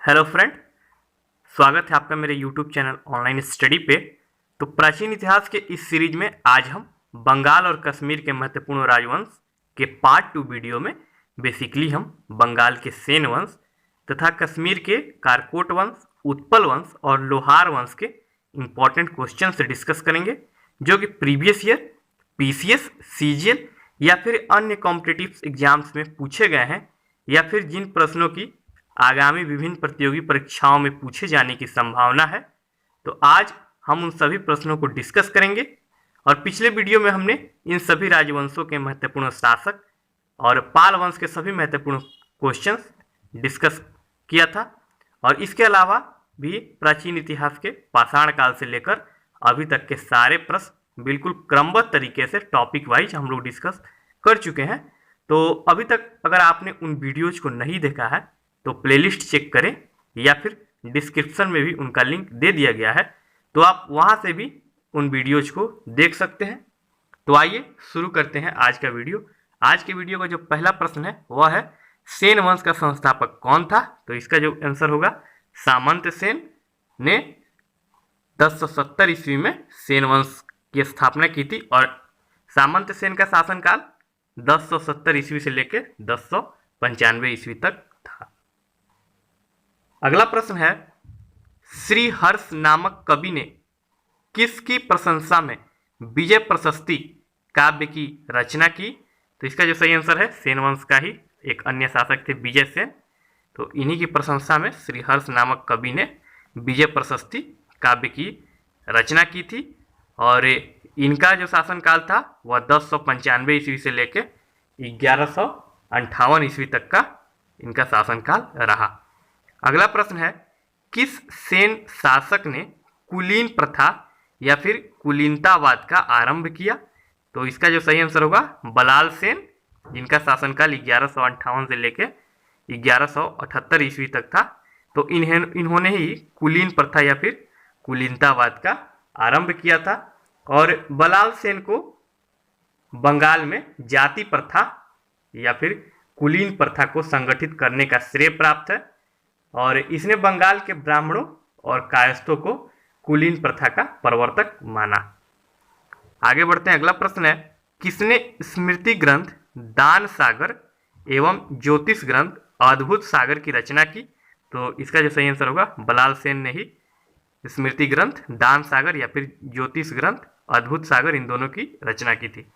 Hello friend, स्वागत है आपका मेरे यूट्यूब चैनल ऑनलाइन स्टडी पे। तो प्राचीन इतिहास के इस सीरीज में आज हम बंगाल और कश्मीर के महत्वपूर्ण राजवंश के पार्ट 2 वीडियो में बेसिकली हम बंगाल के सेन वंश तथा कश्मीर के कारकोट वंश, उत्पल वंश और लोहार वंश के इम्पॉर्टेंट क्वेश्चन से डिस्कस करेंगे, जो कि प्रीवियस ईयर पीसीएस, सीजीएल या फिर अन्य कॉम्पिटिटिव एग्जाम्स में पूछे गए हैं, या फिर जिन प्रश्नों की आगामी विभिन्न प्रतियोगी परीक्षाओं में पूछे जाने की संभावना है। तो आज हम उन सभी प्रश्नों को डिस्कस करेंगे। और पिछले वीडियो में हमने इन सभी राजवंशों के महत्वपूर्ण शासक और पाल वंश के सभी महत्वपूर्ण क्वेश्चंस डिस्कस किया था। और इसके अलावा भी प्राचीन इतिहास के पाषाण काल से लेकर अभी तक के सारे प्रश्न बिल्कुल क्रमबद्ध तरीके से टॉपिक वाइज हम लोग डिस्कस कर चुके हैं। तो अभी तक अगर आपने उन वीडियोज को नहीं देखा है तो प्लेलिस्ट चेक करें, या फिर डिस्क्रिप्शन में भी उनका लिंक दे दिया गया है, तो आप वहां से भी उन वीडियोज को देख सकते हैं। तो आइए शुरू करते हैं आज का वीडियो। आज के वीडियो का जो पहला प्रश्न है वह है, सेन वंश का संस्थापक कौन था? तो इसका जो आंसर होगा, सामंत सेन ने 1070 ईस्वी में सेन वंश की स्थापना की थी। और सामंत सेन का शासनकाल 1070 ईस्वी से लेकर 1095 ईस्वी तक था। अगला प्रश्न है, श्री हर्ष नामक कवि ने किसकी प्रशंसा में विजय प्रशस्ति काव्य की रचना की? तो इसका जो सही आंसर है, सेन वंश का ही एक अन्य शासक थे विजय सेन। तो इन्हीं की प्रशंसा में श्री हर्ष नामक कवि ने विजय प्रशस्ति काव्य की रचना की थी। और इनका जो शासनकाल था वह 1095 ईस्वी से लेकर 1158 ईस्वी तक का इनका शासनकाल रहा। अगला प्रश्न है, किस सेन शासक ने कुलीन प्रथा या फिर कुलीनतावाद का आरंभ किया? तो इसका जो सही आंसर होगा, बलाल सेन, जिनका शासनकाल 1158 से लेकर 1178 ईस्वी तक था। तो इन्होंने ही कुलीन प्रथा या फिर कुलीनतावाद का आरंभ किया था। और बलाल सेन को बंगाल में जाति प्रथा या फिर कुलीन प्रथा को संगठित करने का श्रेय प्राप्त है। और इसने बंगाल के ब्राह्मणों और कायस्थों को कुलीन प्रथा का प्रवर्तक माना। आगे बढ़ते हैं। अगला प्रश्न है, किसने स्मृति ग्रंथ दान सागर एवं ज्योतिष ग्रंथ अद्भुत सागर की रचना की? तो इसका जो सही आंसर होगा, बलाल सेन ने ही स्मृति ग्रंथ दान सागर या फिर ज्योतिष ग्रंथ अद्भुत सागर इन दोनों की रचना की थी।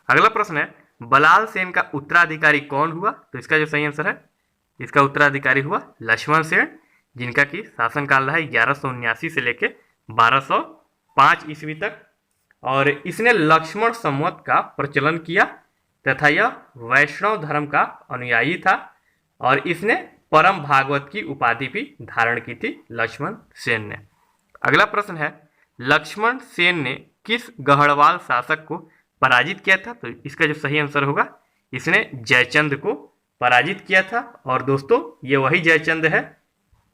अगला प्रश्न है, बलाल सेन का उत्तराधिकारी कौन हुआ? तो इसका जो सही आंसर है, इसका उत्तराधिकारी हुआ लक्ष्मण सेन, जिनका कि शासनकाल रहा 1179 से लेकर 1205 ईस्वी तक। और इसने लक्ष्मण संवत का प्रचलन किया तथा यह वैष्णव धर्म का अनुयायी था। और इसने परम भागवत की उपाधि भी धारण की थी लक्ष्मण सेन ने। अगला प्रश्न है, लक्ष्मण सेन ने किस गढ़वाल शासक को पराजित किया था? तो इसका जो सही आंसर होगा, इसने जयचंद को पराजित किया था। और दोस्तों, ये वही जयचंद है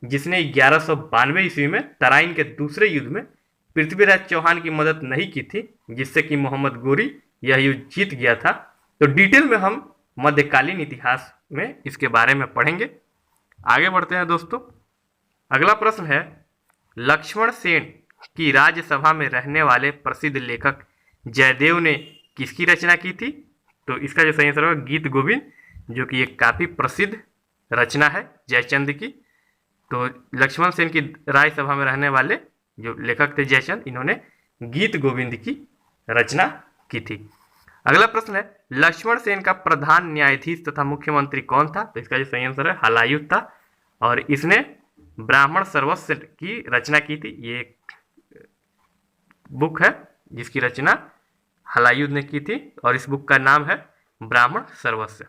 जिसने 1192 ईस्वी में तराइन के दूसरे युद्ध में पृथ्वीराज चौहान की मदद नहीं की थी, जिससे कि मोहम्मद गोरी यह युद्ध जीत गया था। तो डिटेल में हम मध्यकालीन इतिहास में इसके बारे में पढ़ेंगे। आगे बढ़ते हैं दोस्तों। अगला प्रश्न है, लक्ष्मण सेन की राज्यसभा में रहने वाले प्रसिद्ध लेखक जयदेव ने किसकी रचना की थी? तो इसका जो सही आंसर होगा, गीत गोविंद, जो कि एक काफ़ी प्रसिद्ध रचना है जयचंद की। तो लक्ष्मण सेन की राज्यसभा में रहने वाले जो लेखक थे जयचंद, इन्होंने गीत गोविंद की रचना की थी। अगला प्रश्न है, लक्ष्मण सेन का प्रधान न्यायाधीश तथा मुख्यमंत्री कौन था? तो इसका जो सही आंसर है, हलायुध था। और इसने ब्राह्मण सर्वस्व की रचना की थी। ये एक बुक है जिसकी रचना हलायुध ने की थी, और इस बुक का नाम है ब्राह्मण सर्वस्व।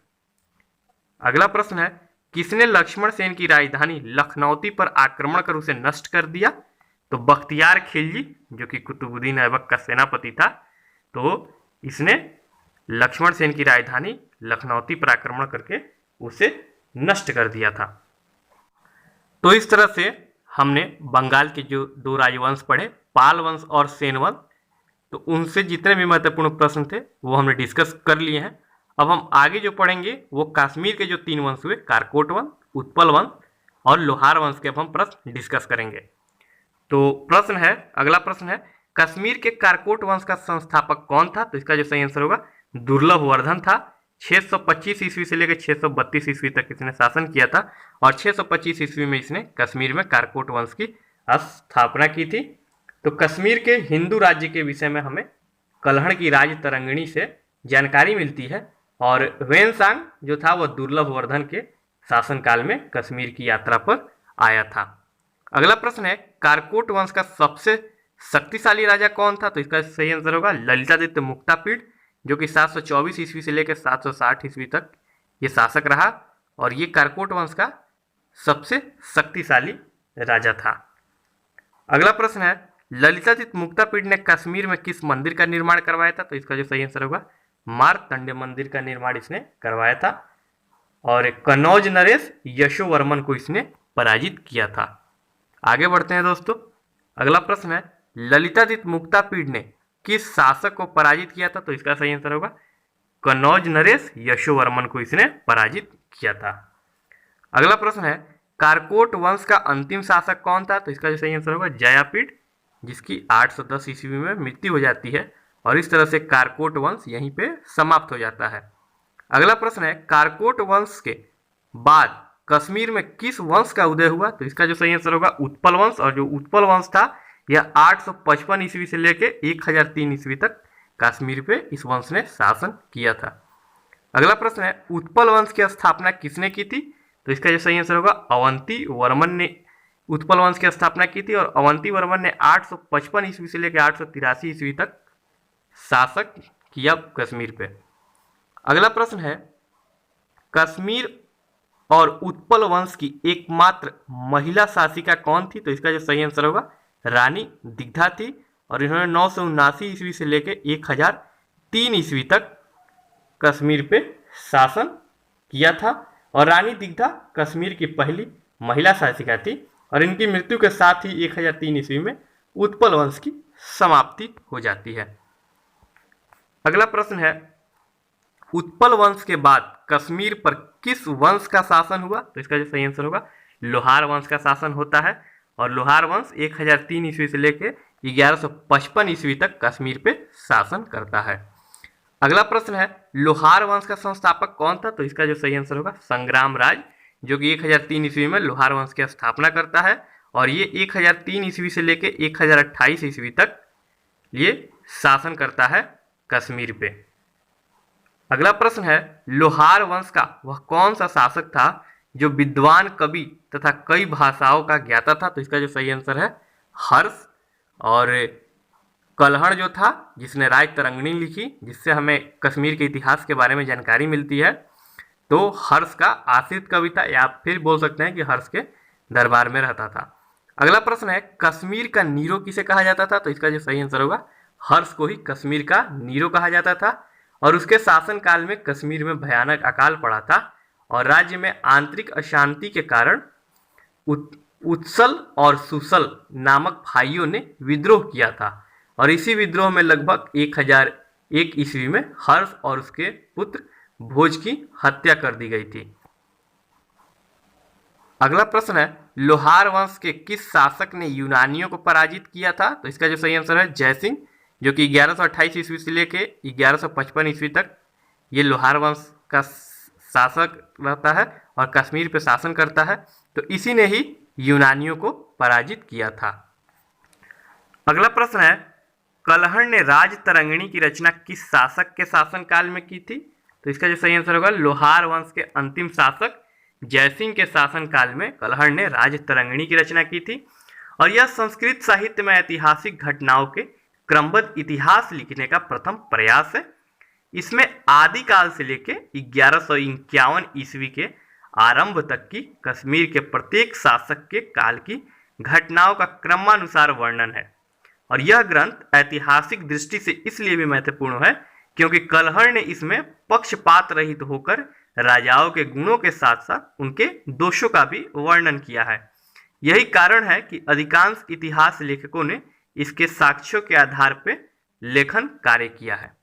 अगला प्रश्न है, किसने लक्ष्मण सेन की राजधानी लखनौती पर आक्रमण कर उसे नष्ट कर दिया? तो बख्तियार खिलजी, जो कि कुतुबुद्दीन ऐबक का सेनापति था, तो इसने लक्ष्मण सेन की राजधानी लखनौती पर आक्रमण करके उसे नष्ट कर दिया था। तो इस तरह से हमने बंगाल के जो दो राजवंश पढ़े, पाल वंश और सेन वंश, तो उनसे जितने भी महत्वपूर्ण प्रश्न थे वो हमने डिस्कस कर लिए हैं। अब हम आगे जो पढ़ेंगे वो कश्मीर के जो 3 वंश हुए, कारकोट वंश, उत्पल वंश और लोहार वंश के अब हम प्रश्न डिस्कस करेंगे। तो प्रश्न है, अगला प्रश्न है, कश्मीर के कारकोट वंश का संस्थापक कौन था? तो इसका जो सही आंसर होगा दुर्लभ वर्धन था। 625 ईस्वी से लेकर 632 ईस्वी तक इसने शासन किया था और 625 ईस्वी में इसने कश्मीर में कारकोट वंश की स्थापना की थी। तो कश्मीर के हिंदू राज्य के विषय में हमें कल्हण की राज तरंगिणी से जानकारी मिलती है और वेनसांग जो था वह दुर्लभ वर्धन के शासनकाल में कश्मीर की यात्रा पर आया था। अगला प्रश्न है, कारकोट वंश का सबसे शक्तिशाली राजा कौन था? तो इसका सही आंसर होगा ललितादित्य मुक्तापीड, जो कि 724 ईस्वी से लेकर 760 ईस्वी तक ये शासक रहा और ये कारकोट वंश का सबसे शक्तिशाली राजा था। अगला प्रश्न है, ललितादित्य मुक्तापीड ने कश्मीर में किस मंदिर का निर्माण करवाया था? तो इसका जो सही आंसर होगा मार्तंड मंदिर का निर्माण इसने करवाया था और कनौज नरेश यशोवर्मन को इसने पराजित किया था। आगे बढ़ते हैं दोस्तों। अगला प्रश्न है, ललितादित्य मुक्तापीड ने किस शासक को पराजित किया था? तो इसका सही आंसर होगा कनौज नरेश यशोवर्मन को इसने पराजित किया था। अगला प्रश्न है, कारकोट वंश का अंतिम शासक कौन था? तो इसका जो सही आंसर होगा जयापीड, जिसकी 810 ईस्वी में मृत्यु हो जाती है और इस तरह से कारकोट वंश यहीं पे समाप्त हो जाता है। अगला प्रश्न है, कारकोट वंश के बाद कश्मीर में किस वंश का उदय हुआ? तो इसका जो सही आंसर होगा उत्पल वंश, और जो उत्पल वंश था यह 855 ईस्वी से लेकर 1003 ईस्वी तक कश्मीर पे इस वंश ने शासन किया था। अगला प्रश्न है, उत्पल वंश की स्थापना किसने की थी? तो इसका जो सही आंसर होगा अवंती वर्मन ने उत्पल वंश की स्थापना की थी और अवंती वर्मन ने 855 ईस्वी से लेकर 883 ईस्वी तक शासक किया कश्मीर पे। अगला प्रश्न है, कश्मीर और उत्पल वंश की एकमात्र महिला शासिका कौन थी? तो इसका जो सही आंसर होगा रानी दिग्धा थी और इन्होंने 979 ईस्वी से लेकर 1003 ईस्वी तक कश्मीर पे शासन किया था और रानी दिग्धा कश्मीर की पहली महिला शासिका थी और इनकी मृत्यु के साथ ही 1003 ईस्वी में उत्पल वंश की समाप्ति हो जाती है। अगला प्रश्न है, उत्पल वंश के बाद कश्मीर पर किस वंश का शासन हुआ? तो इसका जो सही आंसर होगा लोहार वंश का शासन होता है और लोहार वंश 1003 ईस्वी से लेकर 1155 ईस्वी तक कश्मीर पे शासन करता है। अगला प्रश्न है, लोहार वंश का संस्थापक कौन था? तो इसका जो सही आंसर होगा संग्राम राज, जो कि 1003 ईस्वी में लोहार वंश की स्थापना करता है और ये 1003 ईस्वी से लेकर 1028 ईस्वी तक ये शासन करता है कश्मीर पे। अगला प्रश्न है, लोहार वंश का वह कौन सा शासक था जो विद्वान कवि तथा कई भाषाओं का ज्ञाता था? तो इसका जो सही आंसर है हर्ष, और कल्हण जो था जिसने राज तरंगिणी लिखी जिससे हमें कश्मीर के इतिहास के बारे में जानकारी मिलती है, तो हर्ष का आश्रित कवि था या फिर बोल सकते हैं कि हर्ष के दरबार में रहता था। अगला प्रश्न है, कश्मीर का नीरो किसे कहा जाता था? तो इसका जो सही आंसर होगा हर्ष को ही कश्मीर का नीरो कहा जाता था और उसके शासनकाल में कश्मीर में भयानक अकाल पड़ा था और राज्य में आंतरिक अशांति के कारण उत्सल और सुसल नामक भाइयों ने विद्रोह किया था और इसी विद्रोह में लगभग 1001 ईस्वी में हर्ष और उसके पुत्र भोज की हत्या कर दी गई थी। अगला प्रश्न है, लोहार वंश के किस शासक ने यूनानियों को पराजित किया था? तो इसका जो सही आंसर है जयसिंह, जो कि 1128 ईस्वी से लेके 1155 ईस्वी तक ये लोहार वंश का शासक रहता है और कश्मीर पे शासन करता है, तो इसी ने ही यूनानियों को पराजित किया था। अगला प्रश्न है, कल्हण ने राज तरंगिणी की रचना किस शासक के शासनकाल में की थी? तो इसका जो सही आंसर होगा लोहार वंश के अंतिम शासक जयसिंह के शासनकाल में कल्हण ने राज तरंगिणी की रचना की थी और यह संस्कृत साहित्य में ऐतिहासिक घटनाओं के क्रमबद्ध इतिहास लिखने का प्रथम प्रयास है। इसमें आदिकाल से लेकर 1151 ईस्वी के आरंभ तक की कश्मीर के प्रत्येक शासक के काल की घटनाओं का क्रमानुसार वर्णन है और यह ग्रंथ ऐतिहासिक दृष्टि से इसलिए भी महत्वपूर्ण है क्योंकि कल्हण ने इसमें पक्षपात रहित होकर राजाओं के गुणों के साथ साथ उनके दोषों का भी वर्णन किया है। यही कारण है कि अधिकांश इतिहास लेखकों ने इसके साक्ष्यों के आधार पर लेखन कार्य किया है।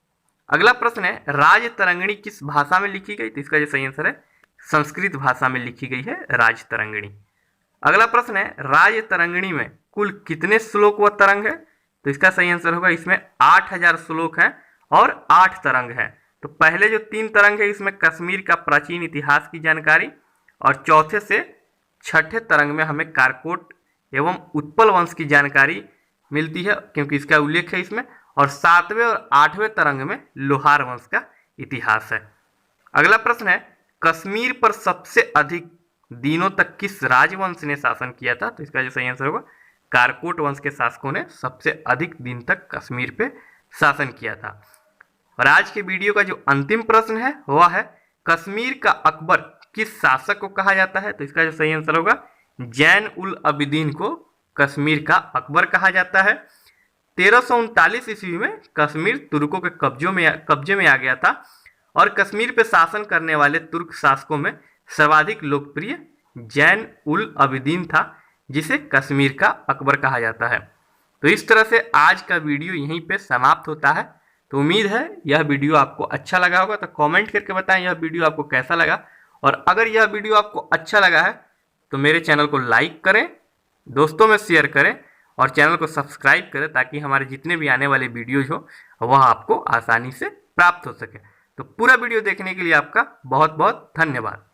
अगला प्रश्न है, राज तरंगिणी किस भाषा में लिखी गई? तो इसका जो सही आंसर है संस्कृत भाषा में लिखी गई है राज तरंगिणी। अगला प्रश्न है, राज तरंगिणी में कुल कितने श्लोक व तरंग है? तो इसका सही आंसर होगा, इसमें 8000 श्लोक हैं और 8 तरंग हैं। तो पहले जो 3 तरंग है इसमें कश्मीर का प्राचीन इतिहास की जानकारी, और चौथे से छठे तरंग में हमें कारकोट एवं उत्पल वंश की जानकारी मिलती है क्योंकि इसका उल्लेख है इसमें, और 7वें और 8वें तरंग में लोहार वंश का इतिहास है। अगला प्रश्न है, कश्मीर पर सबसे अधिक दिनों तक किस राजवंश ने शासन किया था? तो इसका जो सही आंसर होगा, कारकोट वंश के शासकों ने सबसे अधिक दिन तक कश्मीर पे शासन किया था। और आज के वीडियो का जो अंतिम प्रश्न है वह है, कश्मीर का अकबर किस शासक को कहा जाता है? तो इसका जो सही आंसर होगा, जैन उल अबिदीन को कश्मीर का अकबर कहा जाता है। 1339 ईस्वी में कश्मीर तुर्कों के कब्जे में आ गया था, और कश्मीर पे शासन करने वाले तुर्क शासकों में सर्वाधिक लोकप्रिय जैन उल अबिदीन था, जिसे कश्मीर का अकबर कहा जाता है। तो इस तरह से आज का वीडियो यहीं पे समाप्त होता है। तो उम्मीद है यह वीडियो आपको अच्छा लगा होगा, तो कमेंट करके बताएं यह वीडियो आपको कैसा लगा। और अगर यह वीडियो आपको अच्छा लगा है तो मेरे चैनल को लाइक करें, दोस्तों में शेयर करें और चैनल को सब्सक्राइब करें, ताकि हमारे जितने भी आने वाले वीडियोज हो वह आपको आसानी से प्राप्त हो सके। तो पूरा वीडियो देखने के लिए आपका बहुत बहुत धन्यवाद।